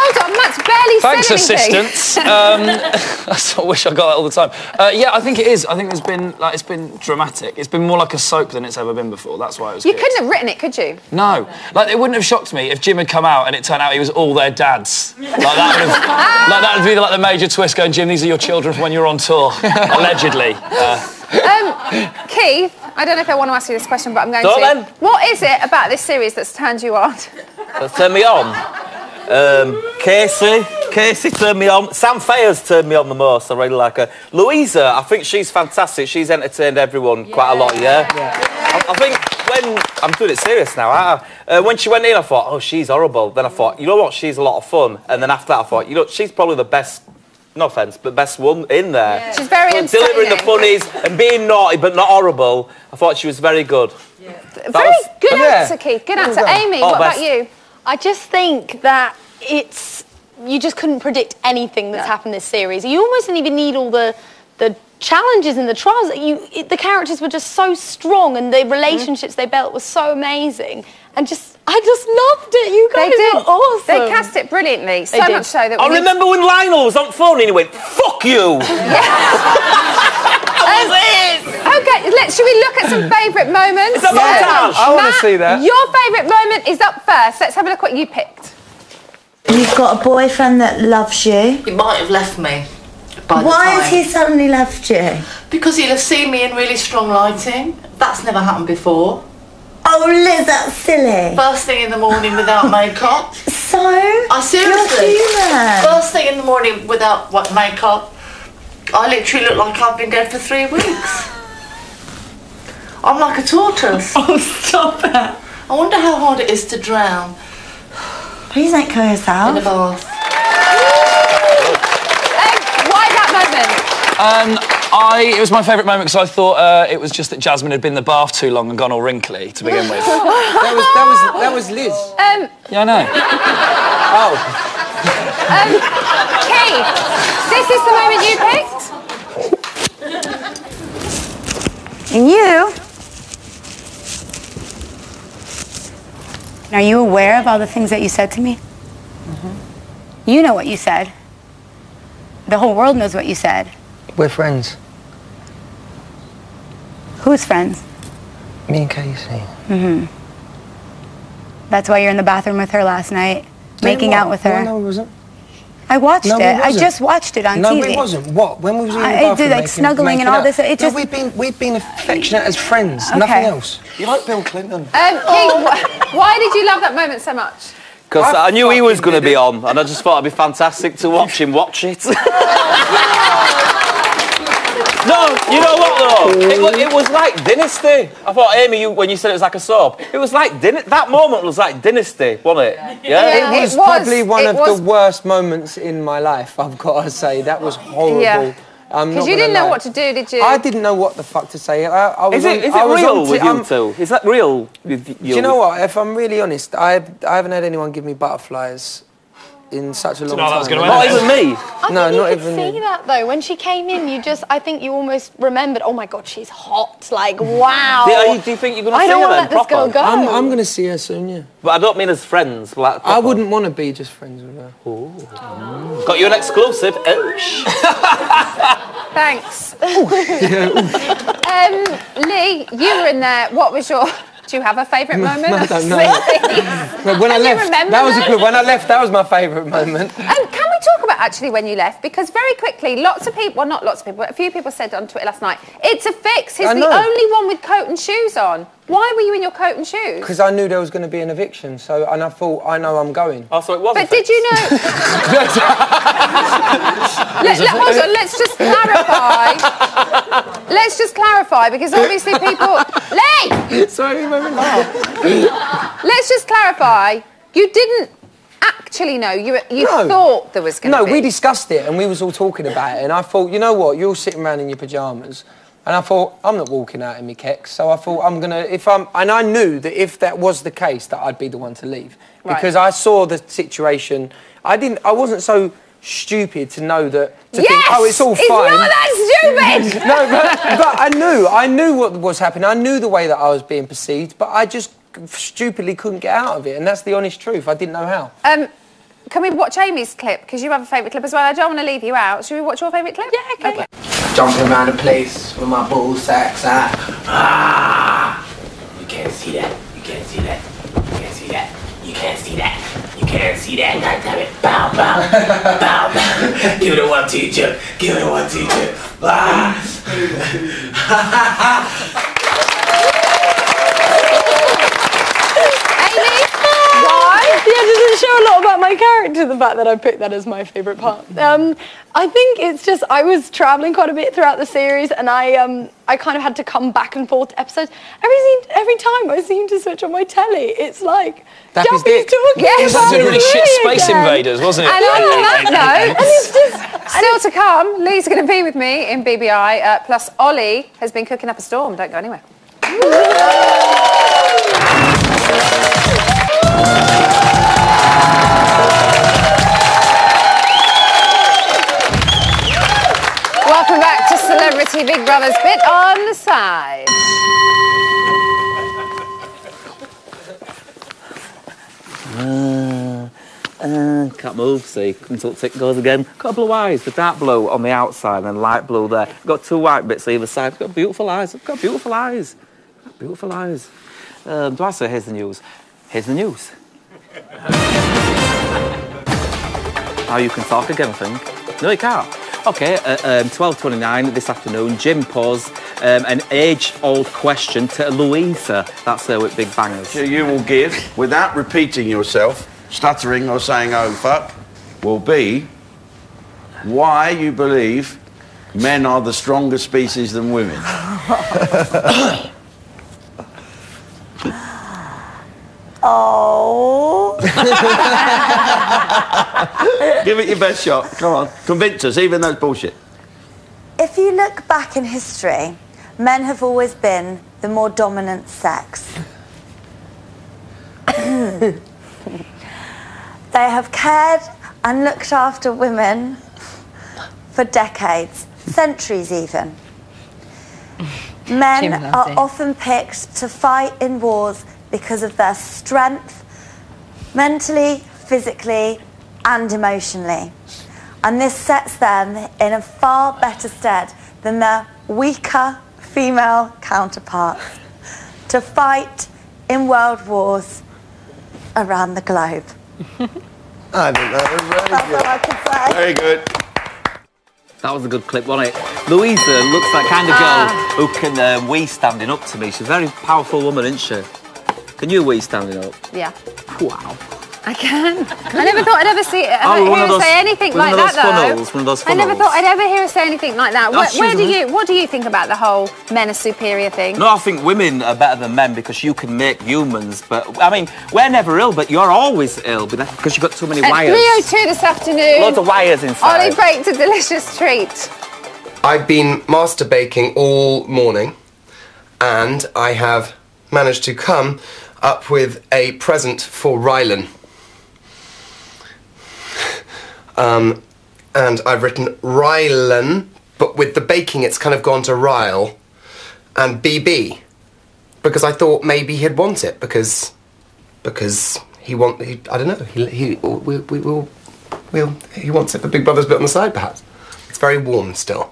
[SPEAKER 1] Hold on, Matt's barely
[SPEAKER 9] Thanks,
[SPEAKER 1] said anything.
[SPEAKER 9] assistants. I sort of wish I got that all the time. Yeah, I think it is. I think it's been dramatic. It's been more like a soap than it's ever been before. That's why it was
[SPEAKER 1] You
[SPEAKER 9] good.
[SPEAKER 1] couldn't have written it, could you?
[SPEAKER 9] No, like it wouldn't have shocked me if Jim had come out and it turned out he was all their dads. Like that would be like the major twist. Going, Jim, these are your children from when you were on tour, allegedly.
[SPEAKER 1] Keith, I don't know if I want to ask you this question, but I'm going
[SPEAKER 7] Go
[SPEAKER 1] to.
[SPEAKER 7] then.
[SPEAKER 1] What is it about this series that's turned you on?
[SPEAKER 7] That's turned me on. Casey turned me on. Sam Fayers turned me on the most. I really like her. Louisa, I think she's fantastic. She's entertained everyone quite a lot, yeah? I think when... I'm doing it serious now. When she went in, I thought, oh, she's horrible. Then I thought, you know what, she's a lot of fun. And then after that, I thought, you know, she's probably the best... No offence, but best one in there.
[SPEAKER 1] Yeah. She's very
[SPEAKER 7] delivering the funnies and being naughty but not horrible. I thought she was very good.
[SPEAKER 1] Very good answer, Keith. Good answer. Amy, what about you?
[SPEAKER 14] I just think that you just couldn't predict anything that's happened this series. You almost didn't even need all the challenges and the trials. The characters were just so strong, and the relationships they built was so amazing. And I just loved it. You guys were awesome.
[SPEAKER 1] They cast it brilliantly. So much so that
[SPEAKER 7] I remember when Lionel was on the phone and he went, fuck you!
[SPEAKER 1] Okay, should we look at some favourite moments?
[SPEAKER 3] It's a montage. I wanna
[SPEAKER 1] Matt,
[SPEAKER 3] see that.
[SPEAKER 1] Your favourite moment is up first. Let's have a look what you picked.
[SPEAKER 5] You've got a boyfriend that loves you.
[SPEAKER 17] He might have left me. By the
[SPEAKER 5] Why
[SPEAKER 17] time.
[SPEAKER 5] has he suddenly left you?
[SPEAKER 17] Because he'll have seen me in really strong lighting. That's never happened before.
[SPEAKER 5] Oh, Liz, that's silly.
[SPEAKER 17] First thing in the morning without makeup.
[SPEAKER 5] So?
[SPEAKER 17] Seriously.
[SPEAKER 5] You're human.
[SPEAKER 17] First thing in the morning without makeup. I literally look like I've been dead for 3 weeks. I'm like a tortoise.
[SPEAKER 5] Oh, stop it.
[SPEAKER 17] I wonder how hard it is to drown.
[SPEAKER 5] Please don't kill yourself.
[SPEAKER 17] In a bath.
[SPEAKER 1] Why that moment?
[SPEAKER 9] It was my favourite moment because I thought it was just that Jasmine had been in the bath too long and gone all wrinkly to begin with.
[SPEAKER 3] that was Liz.
[SPEAKER 9] Yeah, I know.
[SPEAKER 3] Oh.
[SPEAKER 1] Keith, this is the moment you picked?
[SPEAKER 2] And you? Are you aware of all the things that you said to me? You know what you said. The whole world knows what you said.
[SPEAKER 3] We're friends.
[SPEAKER 2] Who's friends?
[SPEAKER 3] Me and Casey.
[SPEAKER 2] That's why you're in the bathroom with her last night. making out with her.
[SPEAKER 3] No, it wasn't.
[SPEAKER 2] I watched
[SPEAKER 3] No,
[SPEAKER 2] it.
[SPEAKER 3] it
[SPEAKER 2] I
[SPEAKER 3] wasn't.
[SPEAKER 2] just watched it on
[SPEAKER 3] no,
[SPEAKER 2] TV.
[SPEAKER 3] No, it wasn't. What? When we was in the
[SPEAKER 2] I
[SPEAKER 3] bathroom
[SPEAKER 2] did, like,
[SPEAKER 3] making,
[SPEAKER 2] snuggling and
[SPEAKER 3] making
[SPEAKER 2] all
[SPEAKER 3] out.
[SPEAKER 2] this, it
[SPEAKER 3] No,
[SPEAKER 2] just-
[SPEAKER 3] we've been affectionate as friends.
[SPEAKER 2] Okay.
[SPEAKER 3] Nothing else.
[SPEAKER 18] You like Bill Clinton?
[SPEAKER 1] Keith, why did you love that moment so much?
[SPEAKER 7] Because I knew he was going to be on, and I just thought it'd be fantastic to watch him watch it. No, you know what though? It was like Dynasty. I thought, Amy, when you said it was like a soap, it was like that moment was like Dynasty, wasn't it? Yeah.
[SPEAKER 3] It was probably one of the worst moments in my life, I've got to say. That was horrible.
[SPEAKER 1] Yeah. Because you didn't know what to do, did you?
[SPEAKER 3] I didn't know what the fuck to say. I was
[SPEAKER 7] Is it real with you two? Is that real with you?
[SPEAKER 3] Do you know what? If I'm really honest, I haven't had anyone give me butterflies in such a long time.
[SPEAKER 7] Not even me.
[SPEAKER 3] No, not
[SPEAKER 14] You
[SPEAKER 3] even
[SPEAKER 14] could see that though. When she came in, I think you almost remembered, oh my God, she's hot. Like, wow.
[SPEAKER 7] Do you think you're going to
[SPEAKER 14] I
[SPEAKER 7] see
[SPEAKER 14] don't
[SPEAKER 7] her
[SPEAKER 14] want to
[SPEAKER 7] then,
[SPEAKER 14] let this girl
[SPEAKER 7] proper?
[SPEAKER 14] go.
[SPEAKER 3] I'm going to see her soon, yeah.
[SPEAKER 7] But I don't mean as friends. Like,
[SPEAKER 3] I wouldn't want to be just friends with her.
[SPEAKER 7] Got you an exclusive.
[SPEAKER 1] Thanks. Lee, you were in there. What was your... Do you have a favourite moment?
[SPEAKER 3] I don't know.
[SPEAKER 1] Really?
[SPEAKER 3] When I
[SPEAKER 1] Can you
[SPEAKER 3] left,
[SPEAKER 1] remember
[SPEAKER 3] that was a good. When I left, that was my favourite moment.
[SPEAKER 1] Can we talk about actually when you left? Because very quickly, lots of people, well, not lots of people, but a few people said on Twitter last night, it's a fix. He's
[SPEAKER 3] I
[SPEAKER 1] the
[SPEAKER 3] know.
[SPEAKER 1] only one with coat and shoes on. Why were you in your coat and shoes?
[SPEAKER 3] Because I knew there was going to be an eviction, and I thought, I know I'm going.
[SPEAKER 7] Oh, so it was.
[SPEAKER 1] But did you know? Hold on, let's just clarify. Let's just clarify, because obviously people... Lee!
[SPEAKER 3] Sorry,
[SPEAKER 1] Let's just clarify. You didn't actually know. You
[SPEAKER 3] No.
[SPEAKER 1] thought there was going to
[SPEAKER 3] No,
[SPEAKER 1] be...
[SPEAKER 3] we discussed it, and we was all talking about it, and I thought, you know what, you're all sitting around in your pyjamas, and I thought, I'm not walking out in my kicks, so I thought and I knew that if that was the case, that I'd be the one to leave.
[SPEAKER 1] Right.
[SPEAKER 3] Because I saw the situation. I wasn't so stupid to know that, to think, oh, it's all fine.
[SPEAKER 1] It's not that stupid!
[SPEAKER 3] No, but I knew what was happening. I knew the way that I was being perceived, but I just stupidly couldn't get out of it, and that's the honest truth. I didn't know how.
[SPEAKER 1] Can we watch Amy's clip? Because you have a favourite clip as well. I don't want to leave you out. Should we watch your favourite clip? Yeah, okay.
[SPEAKER 13] Jumping around the place with my ball sacks out. Ah! You can't see that. You can't see that. You can't see that. You can't see that. You can't see that. God damn it. Bow, bow. Bow, bow. Give it a 1, teacher. Give it a 1, teacher. Ah!
[SPEAKER 14] Yeah, does it show a lot about my character, the fact that I picked that as my favourite part? I think it's just, I was travelling quite a bit throughout the series, and I kind of had to come back and forth to episodes. Every time I seem to switch on my telly, it's like,
[SPEAKER 3] Daffy's
[SPEAKER 14] Daffy's talking
[SPEAKER 1] Yes.
[SPEAKER 9] It was like doing really shit
[SPEAKER 14] Louis
[SPEAKER 9] Space
[SPEAKER 14] again.
[SPEAKER 9] Invaders, wasn't it?
[SPEAKER 1] And on that note,
[SPEAKER 14] And it's just...
[SPEAKER 1] still to come, Lee's going to be with me in BBI, plus Ollie has been cooking up a storm. Don't go anywhere. Welcome back to Celebrity Big Brother's Bit on the Side.
[SPEAKER 7] Can't move, see. Until tick goes again. Got blue eyes, the dark blue on the outside and light blue there. Got 2 white bits either side. Got beautiful eyes. Got beautiful eyes. Got beautiful eyes. Do I say here's the news? Here's the news. Now you can talk again, I think. No, you can't. Okay, 12:29 this afternoon, Jim posed an age-old question to Louisa. That's her with big bangers.
[SPEAKER 8] So you will give, without repeating yourself, stuttering or saying, oh, fuck, will be why you believe men are the stronger species than women.
[SPEAKER 5] Oh.
[SPEAKER 8] Give it your best shot. Come on. Convince us, even though it's bullshit.
[SPEAKER 5] If you look back in history, men have always been the more dominant sex. They have cared and looked after women for decades, centuries even. Men are often picked to fight in wars because of their strength, mentally, physically, and emotionally. And this sets them in a far better stead than their weaker female counterparts to fight in world wars around the globe.
[SPEAKER 3] I don't know.
[SPEAKER 5] That's all I can say.
[SPEAKER 7] Very good. That was a good clip, wasn't it? Louisa looks like kind of girl who can wee standing up to me. She's a very powerful woman, isn't she? Can you wee standing up?
[SPEAKER 1] Yeah.
[SPEAKER 7] Wow.
[SPEAKER 1] I can. I never thought I'd ever hear her say anything like that, though. I never thought I'd ever hear her say anything like that. What do you think about the whole men are superior thing?
[SPEAKER 7] No, I think women are better than men because you can make humans, but, I mean, we're never ill, but you're always ill because you've got too many wires.
[SPEAKER 1] At 3:02 this afternoon.
[SPEAKER 7] Loads of wires inside.
[SPEAKER 1] Ollie baked a delicious treat.
[SPEAKER 18] I've been master baking all morning, and I have managed to come up with a present for Rylan. And I've written Rylan, but with the baking it's kind of gone to Ryle and BB, because I thought maybe he'd want it because he I don't know, he wants it for Big Brother's bit on the side, perhaps. It's very warm still,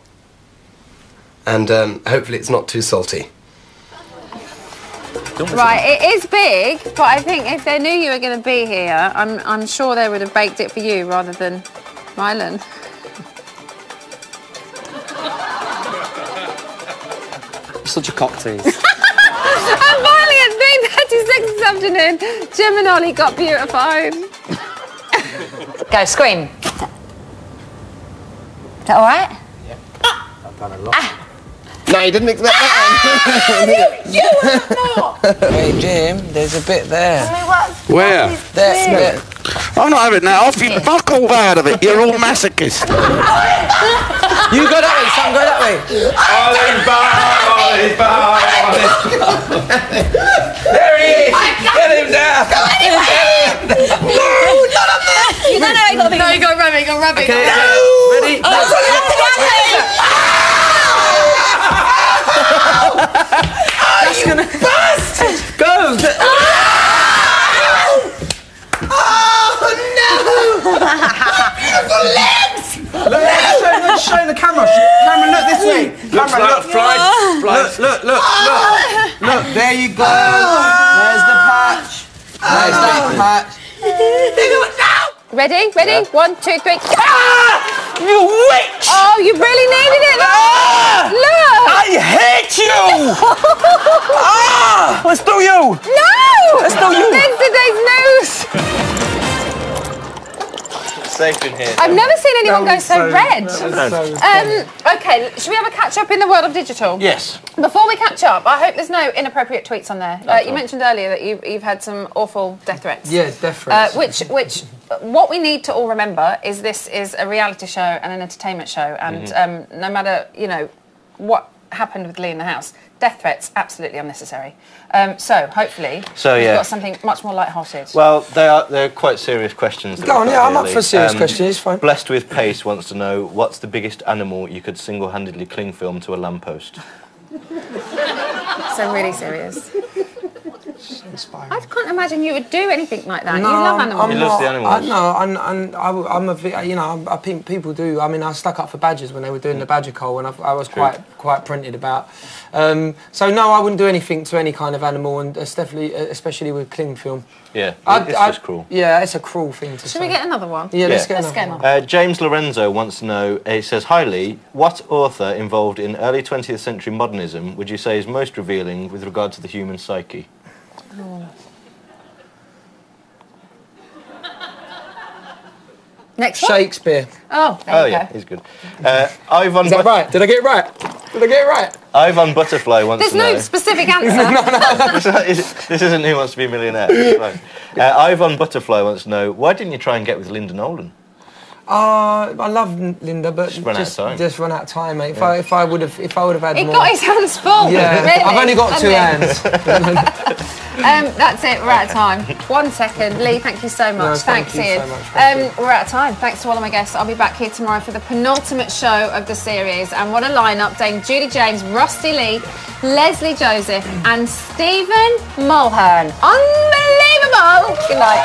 [SPEAKER 18] and hopefully it's not too salty.
[SPEAKER 1] Right, it is big, but I think if they knew you were going to be here, I'm sure they would have baked it for you rather than Rylan.
[SPEAKER 7] Such a cocktail.
[SPEAKER 1] And finally at 3:36 this afternoon, Jim and Ollie got beautified.
[SPEAKER 19] Go, scream. Is that all right?
[SPEAKER 13] Yeah. I've done a lot.
[SPEAKER 18] No, you didn't expect that one.
[SPEAKER 19] You have not.
[SPEAKER 13] Hey, Jim, there's a bit there.
[SPEAKER 8] Where?
[SPEAKER 13] There.
[SPEAKER 8] I'm not having that off. You fuck all out of it. You're all masochists.
[SPEAKER 3] You go that way, son. Go that way.
[SPEAKER 8] Ollie Bar.
[SPEAKER 3] There he is. Get him down.
[SPEAKER 19] No, not on that. You don't know. No, you got to rub it. You got to rub it.
[SPEAKER 3] Okay.
[SPEAKER 19] No.
[SPEAKER 3] Ready?
[SPEAKER 19] That's
[SPEAKER 3] gonna bastard! Go!
[SPEAKER 19] Oh no! Beautiful legs!
[SPEAKER 3] Look, show the camera. Camera, look this way. Camera, look. Look, there you go. There's the patch. There's that patch.
[SPEAKER 1] Ready?
[SPEAKER 3] Yeah.
[SPEAKER 1] 1, 2, 3.
[SPEAKER 3] Ah! You witch!
[SPEAKER 1] Oh, you really needed it.
[SPEAKER 3] Ah!
[SPEAKER 1] Look!
[SPEAKER 3] I hate you! Ah! Let's do you!
[SPEAKER 1] No!
[SPEAKER 3] Let's do you!
[SPEAKER 1] It's today's news.
[SPEAKER 7] Safe in here.
[SPEAKER 1] I've never seen anyone go so red.
[SPEAKER 7] So
[SPEAKER 1] Okay, should we have a catch up in the world of digital?
[SPEAKER 7] yes.
[SPEAKER 1] Before we catch up, I hope there's no inappropriate tweets on there. You mentioned earlier that you've had some awful death threats.
[SPEAKER 3] Yeah, death threats.
[SPEAKER 1] Which what we need to all remember is this is a reality show and an entertainment show, and no matter what happened with Lee in the house, death threats absolutely unnecessary. So hopefully we've got something much more light-hearted.
[SPEAKER 20] Well, they're quite serious questions.
[SPEAKER 3] Go on, yeah, I'm up for serious questions. It's fine.
[SPEAKER 20] Blessed with Pace wants to know what's the biggest animal you could single-handedly cling film to a lamppost.
[SPEAKER 1] So really serious. I can't imagine you would do anything like that.
[SPEAKER 3] No,
[SPEAKER 1] you love animals.
[SPEAKER 20] He loves the animals.
[SPEAKER 3] I'm a bit, I think people do. I mean, I stuck up for badgers when they were doing the badger cull, and I was quite printed about. So no, I wouldn't do anything to any kind of animal, and especially with cling film.
[SPEAKER 20] Yeah, it's just cruel.
[SPEAKER 3] Yeah, it's a cruel thing to say.
[SPEAKER 1] Should we get another one?
[SPEAKER 3] Yeah, let's get another
[SPEAKER 20] one. James Lorenzo wants to know, he says, "Hi Lee, what author involved in early 20th century modernism would you say is most revealing with regard to the human psyche?"
[SPEAKER 1] Next one?
[SPEAKER 3] Shakespeare.
[SPEAKER 1] Oh, there you go.
[SPEAKER 20] He's good. Ivan.
[SPEAKER 3] Is that right? Did I get it right? Did I get it right?
[SPEAKER 20] Ivan Butterfly wants
[SPEAKER 1] There's
[SPEAKER 20] to know.
[SPEAKER 1] no specific answer.
[SPEAKER 20] This isn't Who Wants to Be a Millionaire. It's fine. Ivan Butterfly wants to know, why didn't you try and get with Linda Nolan?
[SPEAKER 3] I love Linda, but
[SPEAKER 20] Just run out of time,
[SPEAKER 3] mate.
[SPEAKER 20] Yeah.
[SPEAKER 3] If I would have had
[SPEAKER 1] He
[SPEAKER 3] more.
[SPEAKER 1] got his hands full.
[SPEAKER 3] Yeah,
[SPEAKER 1] really,
[SPEAKER 3] I've only got two
[SPEAKER 1] hasn't
[SPEAKER 3] hands.
[SPEAKER 1] That's it. We're out of time. 1 second, Lee. Thank you so much.
[SPEAKER 3] No,
[SPEAKER 1] Thanks,
[SPEAKER 3] thank you
[SPEAKER 1] Ian.
[SPEAKER 3] so much.
[SPEAKER 1] We're out of time. Thanks to all of my guests. I'll be back here tomorrow for the penultimate show of the series. And what a lineup! Dame Judy James, Rusty Lee, Leslie Joseph, and Stephen Mulhern. Unbelievable. Good night.